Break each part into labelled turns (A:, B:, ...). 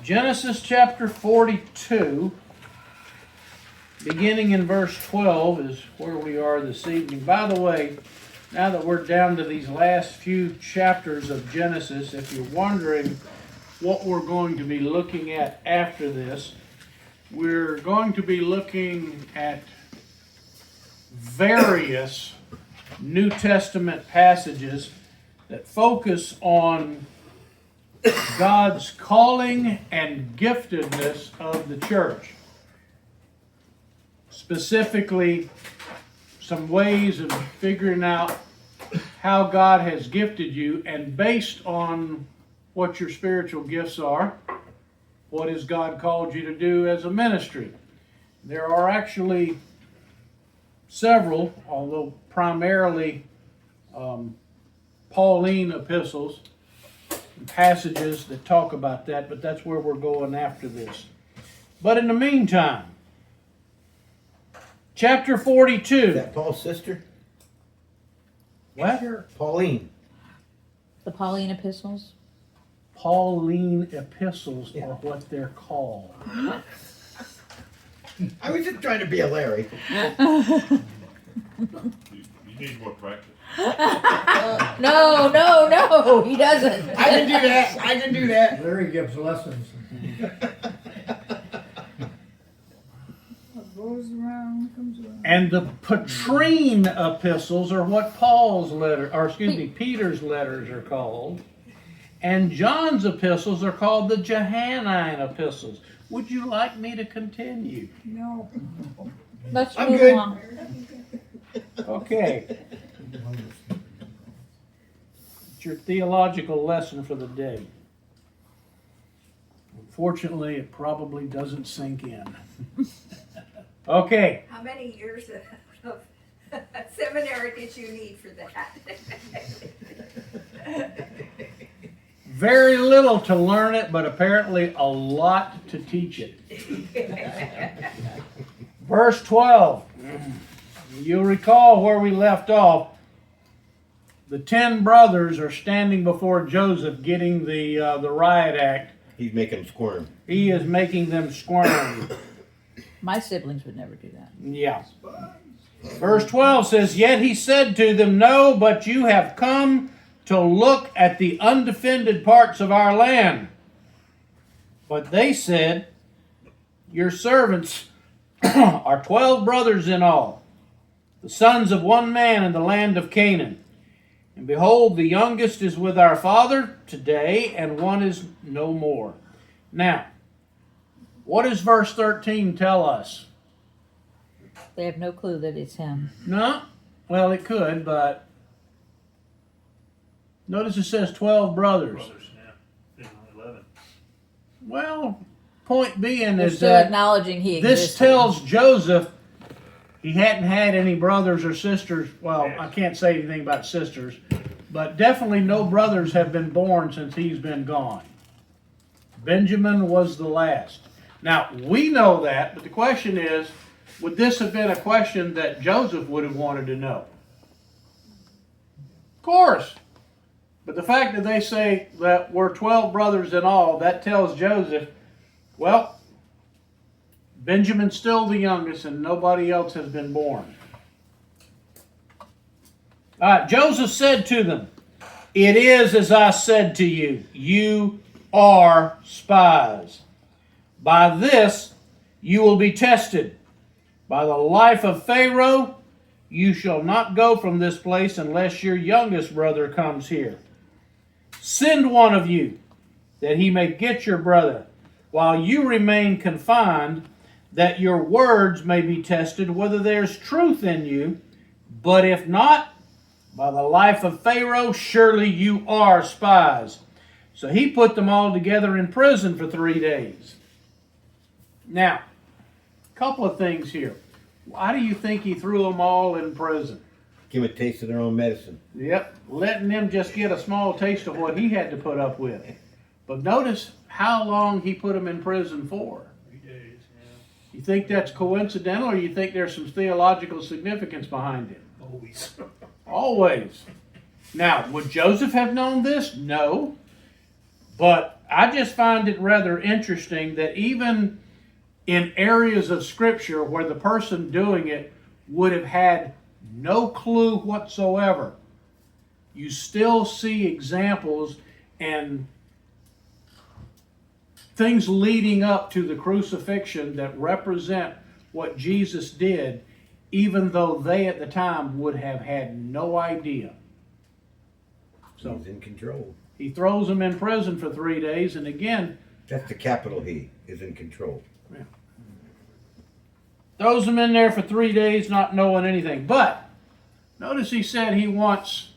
A: Genesis chapter 42, beginning in verse 12, is where we are this evening. By the way, now that we're down to these last few chapters of Genesis, if you're wondering what we're going to be looking at after this, we're going to be looking at various New Testament passages that focus on God's calling and giftedness of the church. Specifically, some ways of figuring out how God has gifted you, and based on what your spiritual gifts are, what has God called you to do as a ministry. There are actually several, although primarily Pauline epistles, passages that talk about that, but that's where we're going after this. But in the meantime, chapter 42.
B: Is that Paul's sister?
A: What?
B: Pauline.
C: The Pauline epistles?
A: Pauline epistles
B: Yeah.
A: are what they're called.
B: I was just trying to be a Larry.
D: You need more practice.
C: No, he doesn't.
B: I can do that. I can do that.
E: Larry gives lessons.
F: What goes around comes around.
A: And the Petrine epistles are what Peter's letters are called. And John's epistles are called the Johannine epistles. Would you like me to continue?
F: No.
C: Let's
B: I'm
C: move
B: good.
C: along.
A: Okay. It's your theological lesson for the day. Unfortunately, it probably doesn't sink in. Okay.
G: How many years of seminary did you need for that?
A: Very little to learn it, but apparently a lot to teach it. Verse 12. You'll recall where we left off. The 10 brothers are standing before Joseph getting the riot act.
B: He's making him squirm.
A: He is making them squirm.
C: My siblings would never do that.
A: Yeah. Verse 12 says, Yet he said to them, No, but you have come to look at the undefended parts of our land. But they said, Your servants are 12 brothers in all, the sons of one man in the land of Canaan. And behold, the youngest is with our father today, and one is no more. Now, what does verse 13 tell us?
C: They have no clue that it's him.
A: No? Well, it could, but notice it says 12 brothers.
D: Brothers, yeah. 11.
A: Well, point being
C: They're
A: is
C: still
A: that
C: acknowledging he
A: this
C: existed.
A: tells Joseph he hadn't had any brothers or sisters. Well,
D: Yes.
A: I can't say anything about sisters, but definitely no brothers have been born since he's been gone. Benjamin was the last. Now, we know that, but the question is, would this have been a question that Joseph would have wanted to know? Of course. But the fact that they say that we're 12 brothers in all, that tells Joseph, well, Benjamin's still the youngest and nobody else has been born. Joseph said to them, It is as I said to you, you are spies. By this you will be tested. By the life of Pharaoh, you shall not go from this place unless your youngest brother comes here. Send one of you, that he may get your brother, while you remain confined, that your words may be tested, whether there's truth in you. But if not, by the life of Pharaoh, surely you are spies. So he put them all together in prison for 3 days. Now, a couple of things here. Why do you think he threw them all in prison?
B: Give them a taste of their own medicine.
A: Yep, letting them just get a small taste of what he had to put up with. But notice how long he put them in prison for.
D: 3 days,
A: You think that's coincidental, or you think there's some theological significance behind it?
D: yeah. Always.
A: Always. Now, would Joseph have known this? No. But I just find it rather interesting that even in areas of Scripture where the person doing it would have had no clue whatsoever, you still see examples and things leading up to the crucifixion that represent what Jesus did, even though they at the time would have had no idea. So
B: He's in control.
A: he throws them in prison for 3 days, and again,
B: That's the capital He is in control.
A: throws them in there for 3 days not knowing anything. But notice he said he wants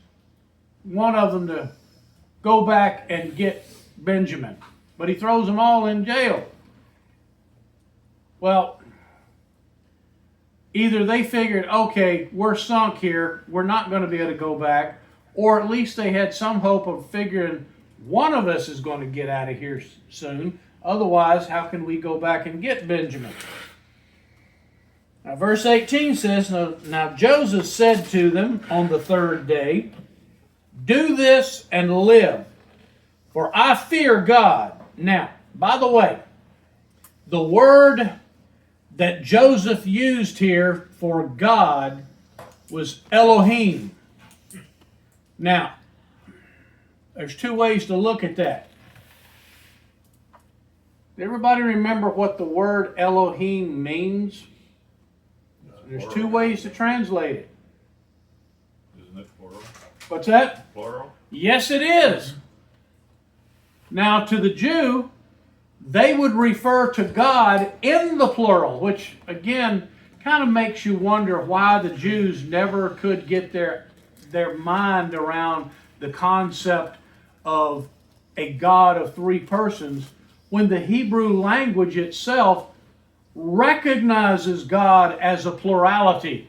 A: one of them to go back and get Benjamin. But he throws them all in jail. Well, either they figured, okay, we're sunk here, we're not going to be able to go back, or at least they had some hope of figuring one of us is going to get out of here soon. Otherwise, how can we go back and get Benjamin? Now, verse 18 says, Now Joseph said to them on the third day, Do this and live, for I fear God. Now, by the way, the word that Joseph used here for God was Elohim. Now, there's two ways to look at that. Everybody remember what the word Elohim means? There's two ways to translate it.
D: Isn't it plural?
A: What's that?
D: Plural?
A: Yes, it is. Now, to the Jew, they would refer to God in the plural, which, again, kind of makes you wonder why the Jews never could get their mind around the concept of a God of three persons when the Hebrew language itself recognizes God as a plurality.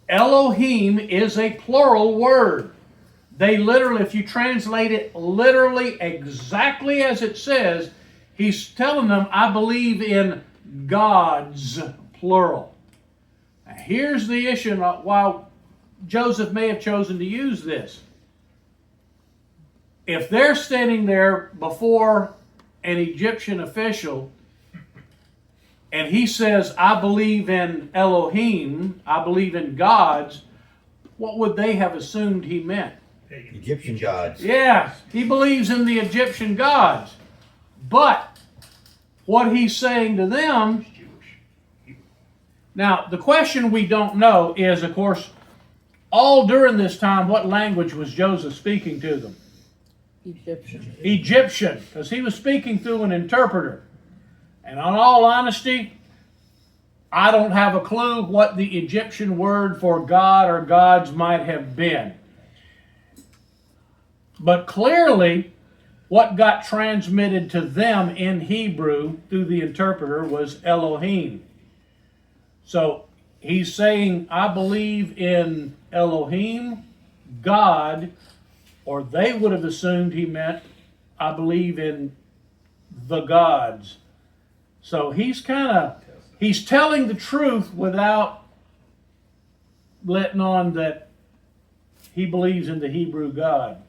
A: Elohim is a plural word. They literally, if you translate it literally exactly as it says, he's telling them, I believe in gods, plural. Now, here's the issue why Joseph may have chosen to use this. If they're standing there before an Egyptian official and he says, I believe in Elohim, I believe in gods, what would they have assumed he meant?
B: Egyptian gods.
A: Yeah, he believes in the Egyptian gods. But what he's saying to them, now the question we don't know is, of course, all during this time, what language was Joseph speaking to them?
C: Egyptian.
A: Egyptian, because he was speaking through an interpreter. And in all honesty, I don't have a clue what the Egyptian word for God or gods might have been. But clearly, what got transmitted to them in Hebrew through the interpreter was Elohim. So he's saying, I believe in Elohim, God, or they would have assumed he meant, I believe in the gods. So he's telling the truth without letting on that he believes in the Hebrew God.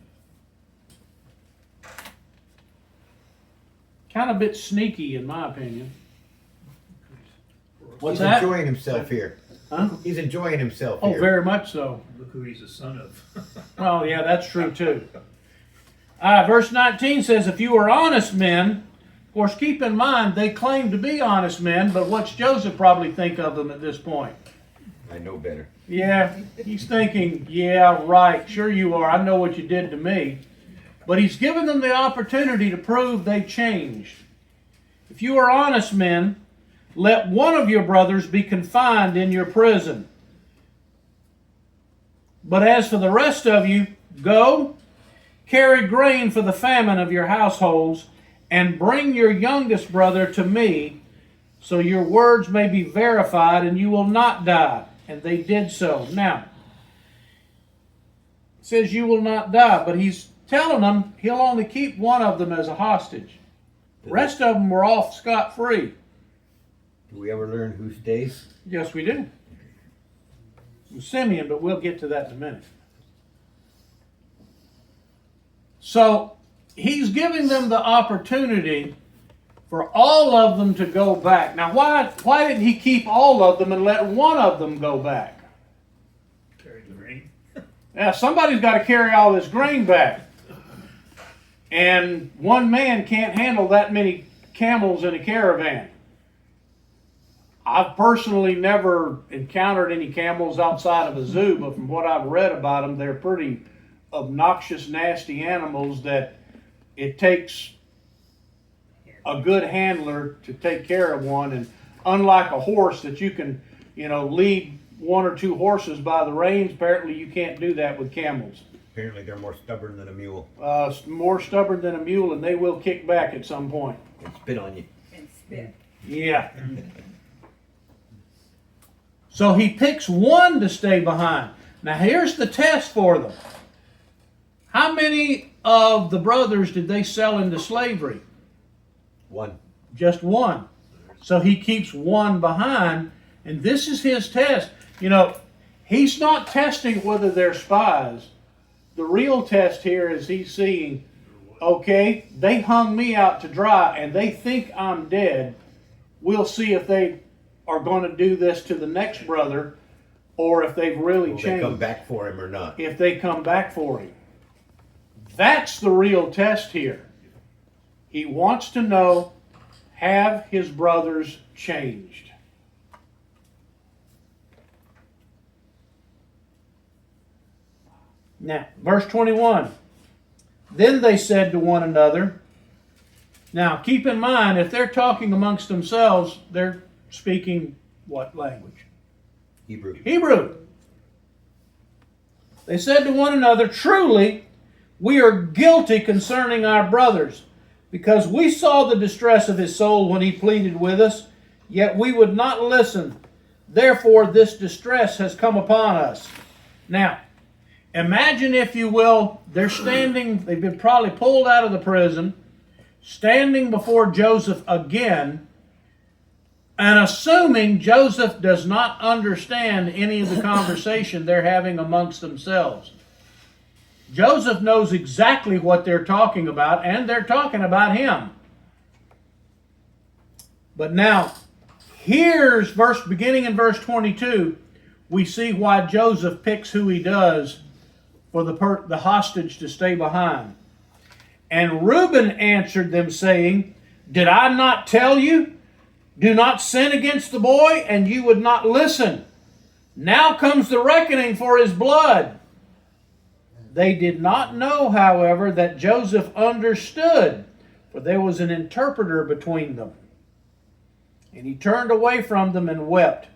A: Kind of a bit sneaky, in my opinion. What's
B: He's
A: that?
B: enjoying himself here.
A: Huh?
B: He's enjoying himself
A: Oh,
B: here.
A: very much so.
E: Look who he's the son of.
A: Well, yeah, that's true too. Verse 19 says, if you are honest men, of course, keep in mind, they claim to be honest men, but what's Joseph probably think of them at this point?
B: I know better.
A: Yeah, he's thinking, yeah, right, sure you are. I know what you did to me. But he's given them the opportunity to prove they changed. If you are honest men, let one of your brothers be confined in your prison. But as for the rest of you, go, carry grain for the famine of your households, and bring your youngest brother to me, so your words may be verified and you will not die. And they did so. Now, it says you will not die, but he's telling them he'll only keep one of them as a hostage. The rest of them were off scot-free.
B: Do we ever learn who stays?
A: Yes, we do. It was Simeon, but we'll get to that in a minute. So, he's giving them the opportunity for all of them to go back. Now, why didn't he keep all of them and let one of them go back?
E: Carry the rain.
A: Now, somebody's got to carry all this grain back. And one man can't handle that many camels in a caravan. I've personally never encountered any camels outside of a zoo, but from what I've read about them, they're pretty obnoxious, nasty animals that it takes a good handler to take care of one. And unlike a horse that you can, lead one or two horses by the reins, apparently you can't do that with camels.
B: Apparently they're more stubborn than a mule.
A: More stubborn than a mule, and they will kick back at some point.
B: And spit on you.
G: And spit.
A: Yeah. So he picks one to stay behind. Now here's the test for them. How many of the brothers did they sell into slavery?
B: One.
A: Just one. So he keeps one behind, and this is his test. He's not testing whether they're spies. The real test here is he's seeing, okay, they hung me out to dry and they think I'm dead. We'll see if they are going to do this to the next brother or if they've really
B: Will
A: changed.
B: they come back for him or not?
A: If they come back for him. That's the real test here. He wants to know, have his brothers changed? Now, verse 21. Then they said to one another. Now, keep in mind, if they're talking amongst themselves, they're speaking what language?
B: Hebrew.
A: Hebrew. They said to one another, truly, we are guilty concerning our brothers, because we saw the distress of his soul when he pleaded with us, yet we would not listen. Therefore, this distress has come upon us. Now, imagine, if you will, they're standing, they've been probably pulled out of the prison, standing before Joseph again, and assuming Joseph does not understand any of the conversation they're having amongst themselves. Joseph knows exactly what they're talking about, and they're talking about him. But now, here's beginning in verse 22, we see why Joseph picks who he does for the hostage to stay behind. And Reuben answered them, saying, did I not tell you? Do not sin against the boy, and you would not listen. Now comes the reckoning for his blood. They did not know, however, that Joseph understood, for there was an interpreter between them. And he turned away from them and wept.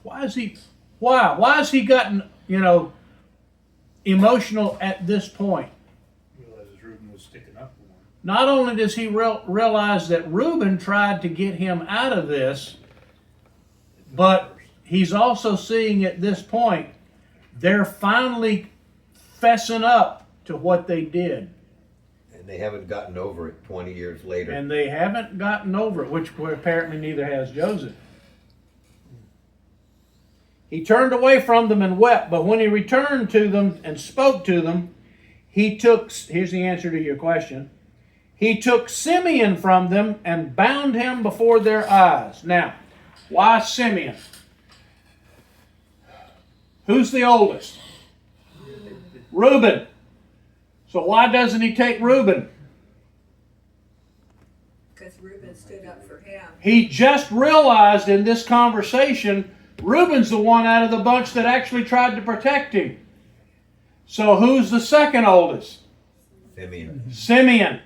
A: Why has he gotten, emotional at this point?
E: Realizes Reuben was sticking up for him.
A: Not only does he realize that Reuben tried to get him out of this, but he's also seeing at this point, they're finally fessing up to what they did.
B: And they haven't gotten over it 20 years later.
A: And they haven't gotten over it, which apparently neither has Joseph. He turned away from them and wept, but when he returned to them and spoke to them, here's the answer to your question, he took Simeon from them and bound him before their eyes. Now, why Simeon? Who's the oldest? Reuben. So why doesn't he take Reuben?
G: Because Reuben stood up for him.
A: He just realized in this conversation, Reuben's the one out of the bunch that actually tried to protect him. So who's the second oldest?
B: Simeon.
A: Simeon.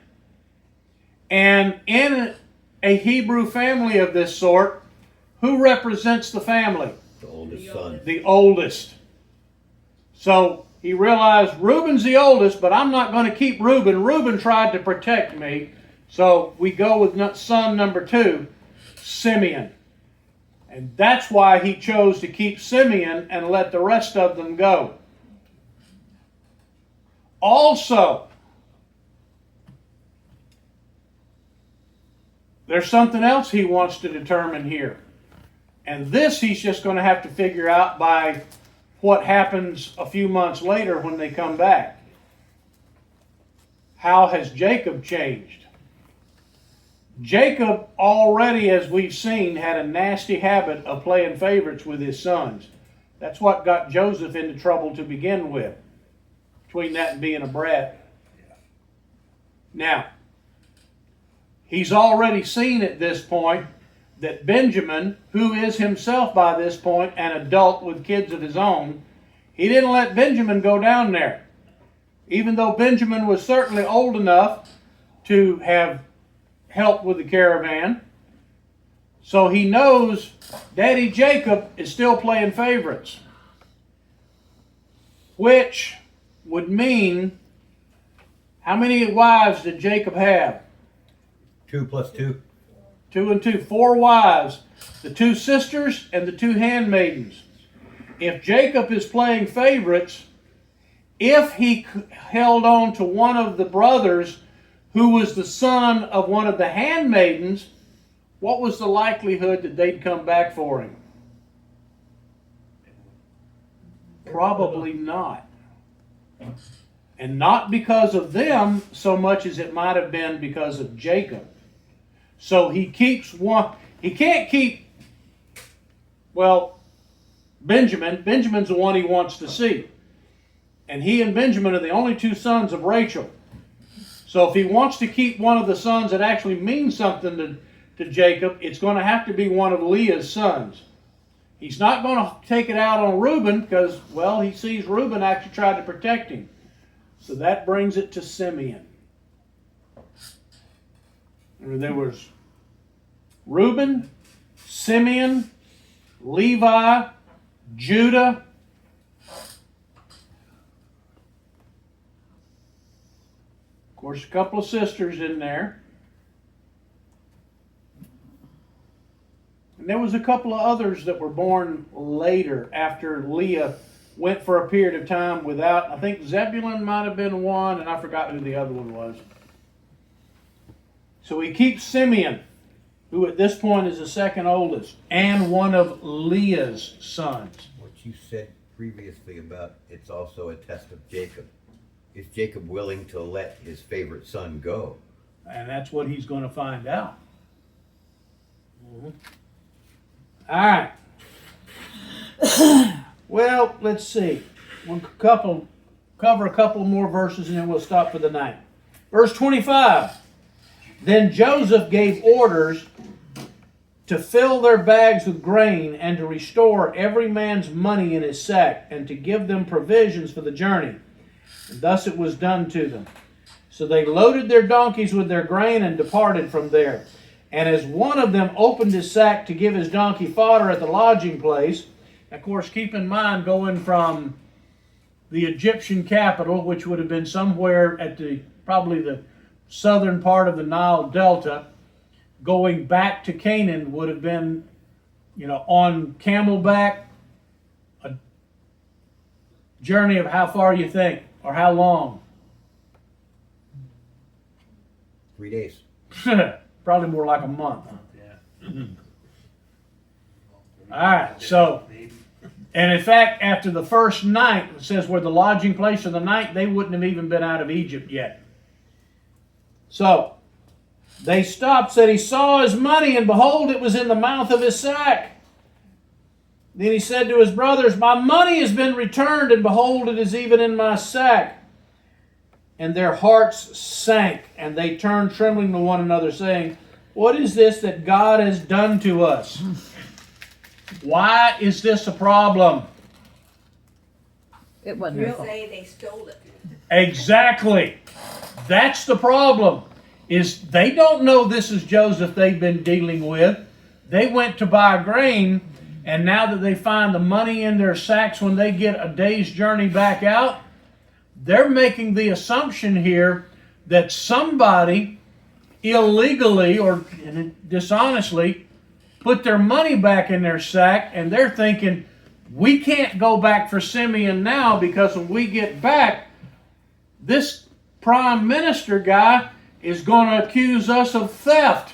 A: And in a Hebrew family of this sort, who represents the family?
B: The oldest son.
A: The oldest. So he realized Reuben's the oldest, but I'm not going to keep Reuben. Reuben tried to protect me. So we go with son number 2, Simeon. And that's why he chose to keep Simeon and let the rest of them go. Also, there's something else he wants to determine here. And this he's just going to have to figure out by what happens a few months later when they come back. how has Jacob changed? Jacob already, as we've seen, had a nasty habit of playing favorites with his sons. That's what got Joseph into trouble to begin with, between that and being a brat. Now, he's already seen at this point that Benjamin, who is himself by this point an adult with kids of his own, he didn't let Benjamin go down there. Even though Benjamin was certainly old enough to have helped with the caravan. So he knows Daddy Jacob is still playing favorites. Which would mean, how many wives did Jacob have?
B: 2 plus 2.
A: 2 and 2, 4 wives, the 2 sisters and the 2 handmaidens. If Jacob is playing favorites, if he held on to one of the brothers who was the son of one of the handmaidens, what was the likelihood that they'd come back for him? Probably not. And not because of them so much as it might have been because of Jacob. So he keeps one. He can't keep, well, Benjamin. Benjamin's the one he wants to see. And he and Benjamin are the only 2 sons of Rachel. So if he wants to keep one of the sons that actually means something to Jacob, it's going to have to be one of Leah's sons. He's not going to take it out on Reuben because, well, he sees Reuben actually tried to protect him. So that brings it to Simeon. There was Reuben, Simeon, Levi, Judah, of course, a couple of sisters in there. And there was a couple of others that were born later after Leah went for a period of time without, I think Zebulun might have been one, and I forgot who the other one was. So he keeps Simeon, who at this point is the second oldest, and one of Leah's sons.
B: What you said previously about it's also a test of Jacob. Is Jacob willing to let his favorite son go?
A: And that's what he's going to find out. All right. Well, let's see. We'll cover a couple more verses and then we'll stop for the night. Verse 25. Then Joseph gave orders to fill their bags with grain and to restore every man's money in his sack and to give them provisions for the journey. And thus it was done to them. So they loaded their donkeys with their grain and departed from there. And as one of them opened his sack to give his donkey fodder at the lodging place, of course, keep in mind going from the Egyptian capital, which would have been somewhere at probably the southern part of the Nile Delta, going back to Canaan would have been, on camelback, a journey of how far you think, or how long?
B: 3 days.
A: Probably more like a month.
E: Yeah.
A: All right, so,
E: Maybe.
A: and in fact, after the first night, it says where the lodging place of the night, they wouldn't have even been out of Egypt yet. So, they stopped, said he saw his money, and behold, it was in the mouth of his sack. Then he said to his brothers, my money has been returned, and behold, it is even in my sack. And their hearts sank, and they turned trembling to one another, saying, what is this that God has done to us? Why is this a problem?
C: It wasn't
G: You
C: her fault.
G: say they stole it.
A: Exactly. That's the problem. Is they don't know this is Joseph they've been dealing with. They went to buy grain, and now that they find the money in their sacks when they get a day's journey back out, they're making the assumption here that somebody illegally or dishonestly put their money back in their sack, and they're thinking, we can't go back for Simeon now because when we get back, this prime minister guy is going to accuse us of theft.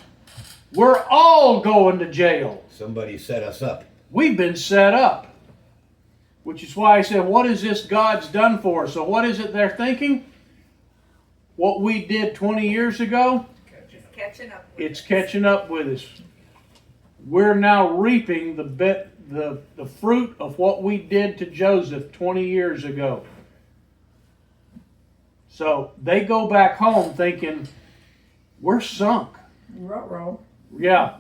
A: We're all going to jail.
B: Somebody set us up.
A: We've been set up. Which is why I said, what is this God's done for us? So what is it they're thinking? what we did 20 years ago,
G: It's catching up with
A: it's
G: us.
A: catching up with us. We're now reaping the fruit of what we did to Joseph 20 years ago. So they go back home thinking, we're sunk.
F: Ruh-roh.
A: Yeah.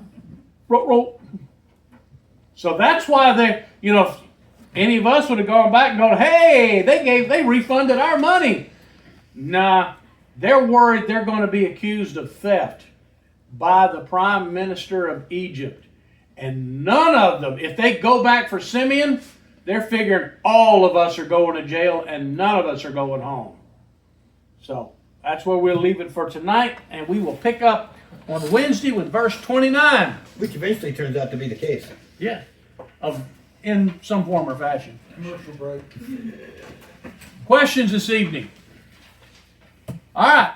A: Ro. So that's why they, if any of us would have gone back and gone, hey, they refunded our money. Nah, they're worried they're going to be accused of theft by the prime minister of Egypt. And none of them, if they go back for Simeon, they're figuring all of us are going to jail and none of us are going home. So that's where we'll leave it for tonight, and we will pick up on Wednesday with verse 29.
B: Which eventually turns out to be the case.
A: Yeah, in some form or fashion.
H: Commercial break.
A: Questions this evening? All right.